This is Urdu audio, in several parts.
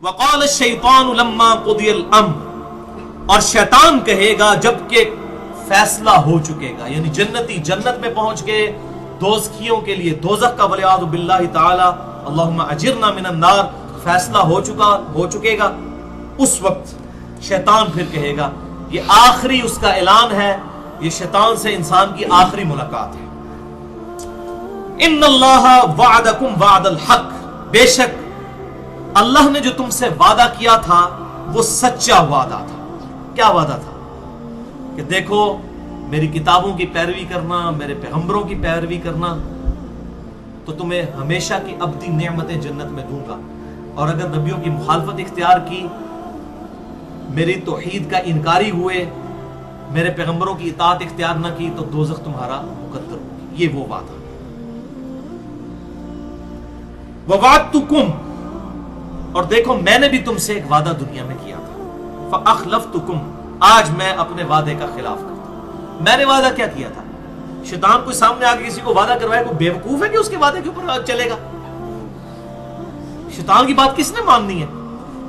وقال الشیطان لما قضی الامر، اور شیطان کہے گا جب کہ فیصلہ ہو چکے گا، یعنی جنتی جنت میں پہنچ گئے، دوزخیوں کے لیے دوزخ کا والعیاذ باللہ تعالی اللہم اجرنا من النار فیصلہ ہو چکے گا، اس وقت شیطان پھر کہے گا، یہ آخری اس کا اعلان ہے، یہ شیطان سے انسان کی آخری ملاقات ہے، ان اللہ وعدکم وعد الحق، بے شک اللہ نے جو تم سے وعدہ کیا تھا وہ سچا وعدہ تھا۔ کیا وعدہ تھا؟ کہ دیکھو میری کتابوں کی پیروی کرنا، میرے پیغمبروں کی پیروی کرنا تو تمہیں ہمیشہ کی ابدی نعمتیں جنت میں دوں گا، اور اگر نبیوں کی مخالفت اختیار کی، میری توحید کا انکاری ہوئے، میرے پیغمبروں کی اطاعت اختیار نہ کی تو دوزخ تمہارا مقدر ہوگی۔ یہ وہ وعدہ۔ وَوَعَدْتُكُمْ، اور دیکھو میں نے بھی تم سے ایک وعدہ دنیا میں کیا تھا، فَأَخْلَفْتُكُمْ، آج میں اپنے وعدے کا خلاف کرتا ہوں۔ میں نے وعدہ کیا کیا تھا؟ شیطان کوئی سامنے آ کے کسی کو وعدہ کروائے، کوئی بیوقوف ہے کہ اس کے وعدے کے اوپر چلے گا؟ شیطان کی بات کس نے ماننی ہے؟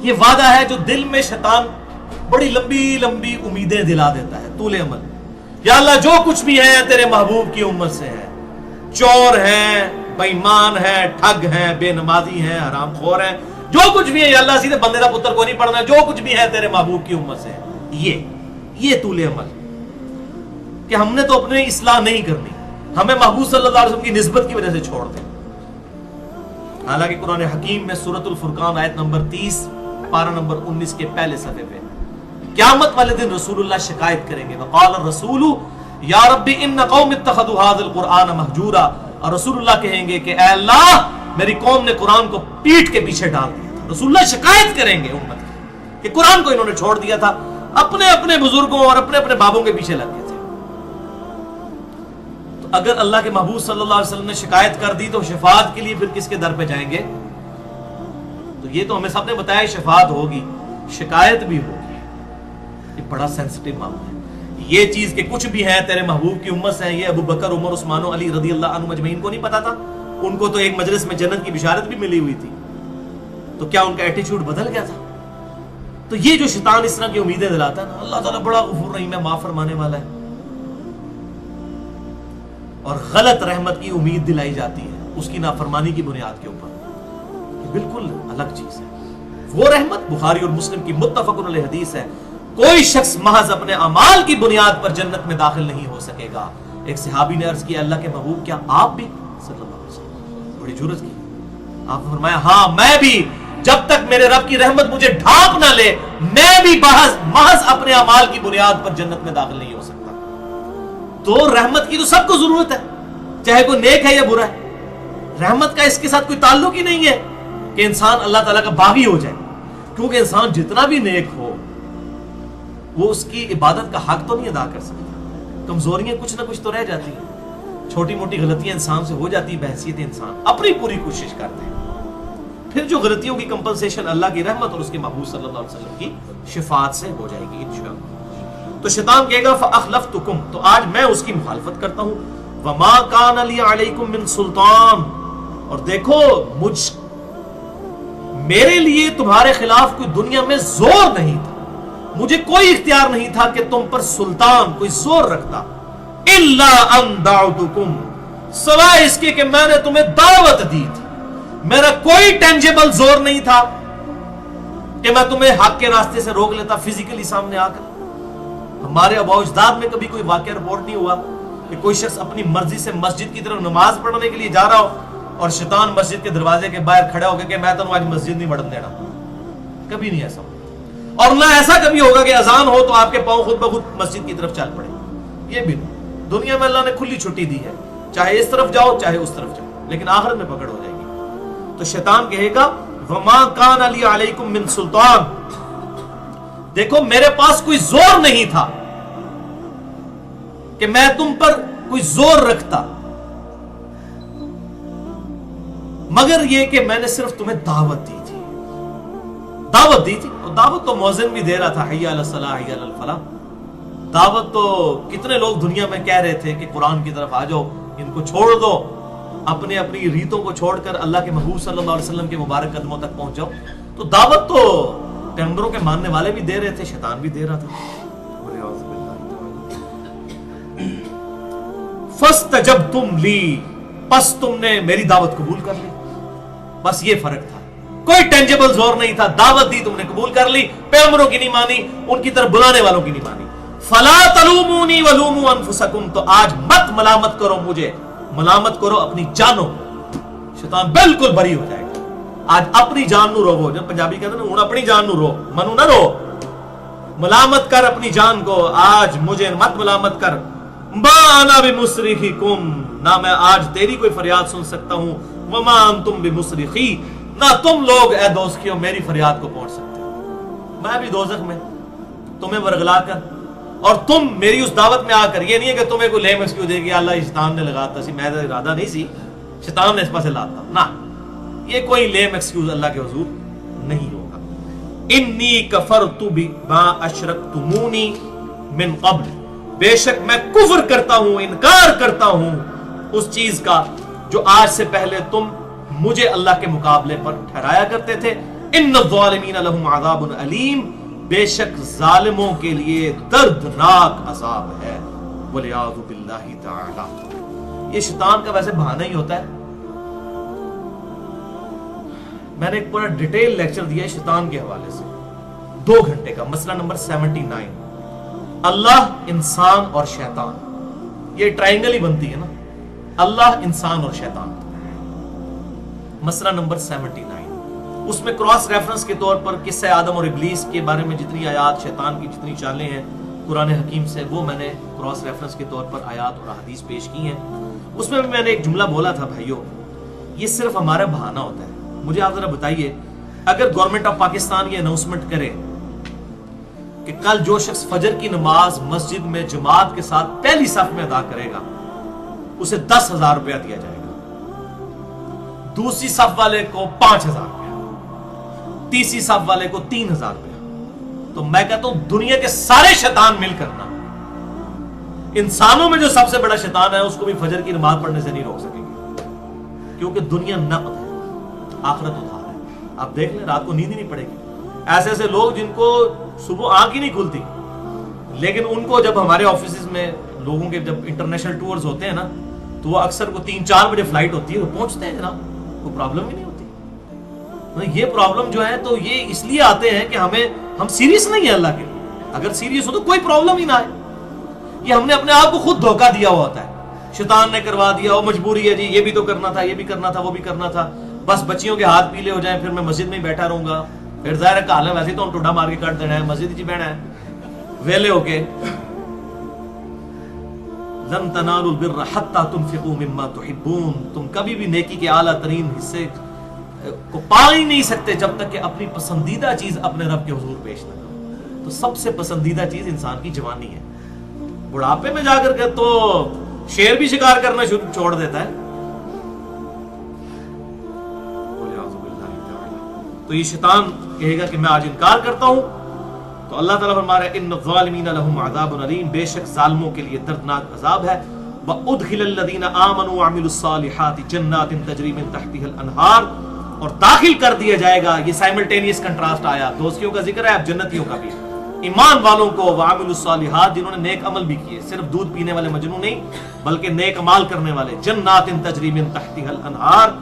یہ وعدہ ہے جو دل میں شیطان بڑی لمبی لمبی امیدیں دلا دیتا ہے، طول عمر۔ یا اللہ جو کچھ بھی ہے تیرے محبوب کی امت سے ہے، چور ہیں، بے ایمان ہیں، ٹھگ ہیں، بے نمازی ہیں، حرام خور ہیں، جو کچھ بھی ہے یا اللہ سیدھے بندے دا پتر کو نہیں پڑھنا، جو کچھ بھی ہے تیرے محبوب کی امت سے ہے۔ یہ طول عمل کہ ہم نے تو اپنے اصلاح نہیں کرنی، ہمیں محبوب صلی اللہ علیہ وسلم کی نسبت کی وجہ سے چھوڑ دیں۔ حالانکہ قرآن حکیم میں سورۃ الفرقان آیت نمبر 30 پارہ نمبر 19 کے پہلے صفحے پہ قیامت والے دن رسول اللہ شکایت کریں گے، وقال الرسول یا رب ان قوم اتخذوا هذا القرآن مہجورا، اور رسول اللہ کہیں گے کہ اے اللہ میری قوم نے قرآن کو پیٹھ کے پیچھے ڈال دیا تھا۔ رسول اللہ شکایت کریں گے امت کی کہ قرآن کو انہوں نے چھوڑ دیا تھا، اپنے اپنے بزرگوں اور اپنے اپنے بابوں کے پیچھے لگ گئے تھے۔ تو اگر اللہ کے محبوب صلی اللہ علیہ وسلم نے شکایت کر دی تو شفاعت کے لیے پھر کس کے در پہ جائیں گے؟ تو یہ تو ہمیں سب نے بتایا شفاعت ہوگی، شکایت بھی ہوگی، یہ بڑا سینسٹیو معاملہ ہے۔ یہ چیز کہ کچھ بھی ہے تیرے محبوب کی امت سے ہے، یہ ابو بکر، عمر، عثمان و علی رضی اللہ عنہ مجمعین کو نہیں پتا تھا؟ ان کو تو ایک مجلس میں جنت کی بشارت بھی ملی ہوئی تھی، تو کیا ان کا ایٹیچیوڈ بدل گیا تھا؟ تو یہ جو شیطان اس طرح کی امیدیں دلاتا ہے نا، اللہ تعالیٰ بڑا غفور رحیم ہے، معاف فرمانے والا ہے، اور غلط رحمت کی امید دلائی جاتی ہے اس کی نافرمانی کی بنیاد کے اوپر، یہ بالکل الگ چیز ہے۔ وہ رحمت بخاری اور مسلم کی متفق علیہ حدیث ہے، کوئی شخص محض اپنے اعمال کی بنیاد پر جنت میں داخل نہیں ہو سکے گا۔ ایک صحابی نے عرض کیا اللہ کے محبوب کیا آپ بھی؟ صلی اللہ علیہ وسلم بڑی جرأت کی، آپ نے فرمایا ہاں میں بھی، جب تک میرے رب کی رحمت مجھے ڈھانپ نہ لے میں بھی محض اپنے اعمال کی بنیاد پر جنت میں داخل نہیں ہو سکتا۔ تو رحمت کی تو سب کو ضرورت ہے، چاہے کوئی نیک ہے یا برا ہے، رحمت کا اس کے ساتھ کوئی تعلق ہی نہیں ہے کہ انسان اللہ تعالیٰ کا باغی ہو جائے، کیونکہ انسان جتنا بھی نیک ہو وہ اس کی عبادت کا حق تو نہیں ادا کر سکتا، کمزوریاں کچھ نہ کچھ تو رہ جاتی ہیں، چھوٹی موٹی غلطیاں انسان سے ہو جاتی ہیں، بحیثیت انسان اپنی پوری کوشش کرتے ہیں، پھر جو غلطیوں کی کمپنسیشن اللہ کی رحمت اور اس کے محبوب صلی اللہ علیہ وسلم کی شفاعت سے ہو جائے گی انشاءاللہ۔ تو شیطان کہے گا فَأَخْلَفْتُكُمْ، تو آج میں اس کی مخالفت کرتا ہوں، وَمَا كَانَ لِي عَلَيْكُمْ مِنْ سُلْطَانٍ، اور دیکھو میرے لیے تمہارے خلاف کوئی دنیا میں زور نہیں تھا، مجھے کوئی اختیار نہیں تھا کہ تم پر سلطان کوئی زور رکھتا، إِلَّا أَن دَعُوتُكُمْ، سوائے اس کے کہ میں نے تمہیں دعوت دی تھی، میرا کوئی ٹینجیبل زور نہیں تھا کہ میں تمہیں حق کے راستے سے روک لیتا فزیکلی سامنے آ کر۔ ہمارے آباء و اجداد میں کبھی کوئی واقعہ رپورٹ نہیں ہوا کہ کوئی شخص اپنی مرضی سے مسجد کی طرف نماز پڑھنے کے لیے جا رہا ہو اور شیطان مسجد کے دروازے کے باہر کھڑا ہو کہ میں تمہیں آج مسجد نہیں بڑھنے دینا، کبھی نہیں ایسا ہوگا، اور نہ ایسا کبھی ہوگا کہ اذان ہو تو آپ کے پاؤں خود بخود مسجد کی طرف چل پڑے، یہ بھی نہیں۔ دنیا میں اللہ نے کھلی چھٹی دی ہے، چاہے اس طرف جاؤ چاہے اس طرف جاؤ، لیکن آخرت میں پکڑ ہو جائے گی۔ تو شیطان کہے گا وَمَا كَانَ لِي عَلَيْكُمْ مِنْ سُلْطَانٍ، دیکھو میرے پاس کوئی زور نہیں تھا کہ میں تم پر کوئی زور رکھتا، مگر یہ کہ میں نے صرف تمہیں دعوت دی تھی، اور دعوت تو مؤذن بھی دے رہا تھا، حی علی الصلاح حی علی الفلاح، دعوت تو کتنے لوگ دنیا میں کہہ رہے تھے کہ قرآن کی طرف آ جاؤ، ان کو چھوڑ دو، اپنی ریتوں کو چھوڑ کر اللہ کے محبوب صلی اللہ علیہ وسلم کے مبارک قدموں تک پہنچ جاؤ، تو دعوت تو پیغمبروں کے ماننے والے بھی دے رہے تھے، شیطان بھی دے رہا تھا. فاستجبتم لی، پس تم نے میری دعوت قبول کر لی. بس یہ فرق تھا، کوئی ٹینجیبل زور نہیں تھا. دعوت دی تم نے قبول کر لی، پیغمبروں کی نہیں مانی، ان کی طرف بلانے والوں کی نہیں مانی. فلا تلومونی ولوموا انفسکم، تو آج مت ملامت کرو مجھے، ملامت کرو اپنی جانوں. شیطان بالکل بری ہو جائے گا. آج اپنی جان نو رو، جب پنجابی کہتے ہیں نا اپنی جان نو رو، منو نہ رو، ملامت کر اپنی جان کو. آج مجھے مت ملامت کر. ما انا بمصرخکم، نہ میں آج تیری کوئی فریاد سن سکتا ہوں. وما انتم بمصرخی، نہ تم لوگ اے دوستیوں میری فریاد کو پہنچ سکتے ہو. میں بھی دوزخ میں تمہیں ورگلا کر، اور تم میری اس دعوت میں آ کر، یہ نہیں ہے کہ تمہیں کوئی لیم ایکسکیوز دے گی اللہ شیطان نے لگاتا سی، میں ارادہ نہیں سی، شیطان نے اس پاس لاتا نہ، یہ کوئی لیم ایکسکیوز اللہ کے حضور نہیں ہوگا. انی کفرت بما اشرکتمونی من قبل، بے شک میں کفر کرتا ہوں، انکار کرتا ہوں اس چیز کا جو آج سے پہلے تم مجھے اللہ کے مقابلے پر ٹھہرایا کرتے تھے. ان الظالمین لهم عذاب علیم، بے شک ظالموں کے لیے دردناک عذاب ہے. والعیاذ باللہ تعالی. یہ شیطان کا ویسے بہانہ ہی ہوتا ہے. میں نے ایک پورا ڈیٹیل لیکچر دیا ہے شیطان کے حوالے سے، 2 گھنٹے کا. مسئلہ نمبر 79، اللہ، انسان اور شیطان. یہ ٹرائنگل ہی بنتی ہے نا، اللہ، انسان اور شیطان. مسئلہ نمبر 79، اس میں کراس ریفرنس کے طور پر قصہ آدم اور ابلیس کے بارے میں جتنی آیات، شیطان کی جتنی چالیں ہیں قرآن حکیم سے، وہ میں نے کراس ریفرنس کے طور پر آیات اور احادیث پیش کی ہیں. اس میں بھی میں نے ایک جملہ بولا تھا، بھائیو یہ صرف ہمارا بہانہ ہوتا ہے. مجھے آپ ذرا بتائیے، اگر گورنمنٹ آف پاکستان یہ اناؤنسمنٹ کرے کہ کل جو شخص فجر کی نماز مسجد میں جماعت کے ساتھ پہلی صف میں ادا کرے گا اسے 10,000 روپیہ دیا جائے گا، دوسری صف والے کو 5,000 روپیہ، تیسری صف والے کو 3,000 روپیہ، تو میں کہتا ہوں دنیا کے سارے شیطان مل کرنا انسانوں میں جو سب سے بڑا شیطان ہے اس کو بھی فجر کی نماز پڑھنے سے نہیں روک سکیں گے، کیونکہ دنیا نقد ہے، آخرت ادھار ہے. آپ دیکھ لیں رات کو نیند ہی نہیں پڑے گی. ایسے ایسے لوگ جن کو صبح آنکھ ہی نہیں کھلتی، لیکن ان کو جب ہمارے آفیسز میں لوگوں کے جب انٹرنیشنل ٹورز ہوتے ہیں نا تو وہ اکثر کو 3-4 بجے فلائٹ ہوتی ہے، وہ پہنچتے ہیں جناب، کوئی پرابلم ہی نہیں ہوتی. یہ پرابلم جو ہے تو یہ اس لیے آتے ہیں کہ ہم سیریس نہیں ہیں اللہ کے لیے. اگر سیریس ہو تو کوئی پرابلم ہی نہ آئے. یہ ہم نے اپنے آپ کو خود دھوکہ دیا ہوا ہوتا ہے، شیطان نے کروا دیا، وہ مجبوری ہے جی، یہ بھی تو کرنا تھا، یہ بھی کرنا تھا، وہ بھی کرنا تھا، بس بچیوں کے ہاتھ پیلے ہو جائیں پھر میں مسجد میں ہی بیٹھا رہوں گا، پھر ظاہر ہے کال ہے ویسے تو ہم ٹوڈا مار کے کٹ دینا ہے، مسجد ہی بہنا ہے ویلے ہو کے. لن تنالوا البر حتى تنفقوا مما تحبون، تم کبھی بھی نیکی کے اعلیٰ ترین حصے کو پا ہی نہیں سکتے جب تک کہ اپنی پسندیدہ چیز اپنے رب کے حضور پیش نہ کرو. تو سب سے پسندیدہ چیز انسان کی جوانی ہے. بڑھاپے میں جا کر کے تو شیر بھی شکار کرنا چھوڑ دیتا ہے. تو یہ شیطان کہے گا کہ میں آج انکار کرتا ہوں، تو اللہ تعالیٰ فرما رہا ہے ان الظالمین لهم عذاب علیم، بے شک ظالموں کے لیے دردناک عذاب ہے. وادخل الذین آمنوا وعملوا الصالحات جنات تجری من تحتها الانہار، اور داخل کر دیا جائے گا. یہ سائملٹینیس کنٹراسٹ آیا، دوستیوں کا ذکر ہے، اب جنتیوں کا بھی. ایمان والوں کو وعملوا الصالحات، جنہوں نے نیک عمل بھی کیے، صرف دودھ پینے والے مجنون نہیں بلکہ نیک اعمال کرنے والے. جنات تجری من تحتها الانہار،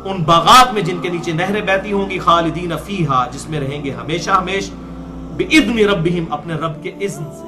ان باغات میں جن کے نیچے نہریں بہتی ہوں گی. خالدین فیہا، جس میں رہیں گے ہمیشہ ہمیش. بِإِذْنِ ربہم، اپنے رب کے اذن سے.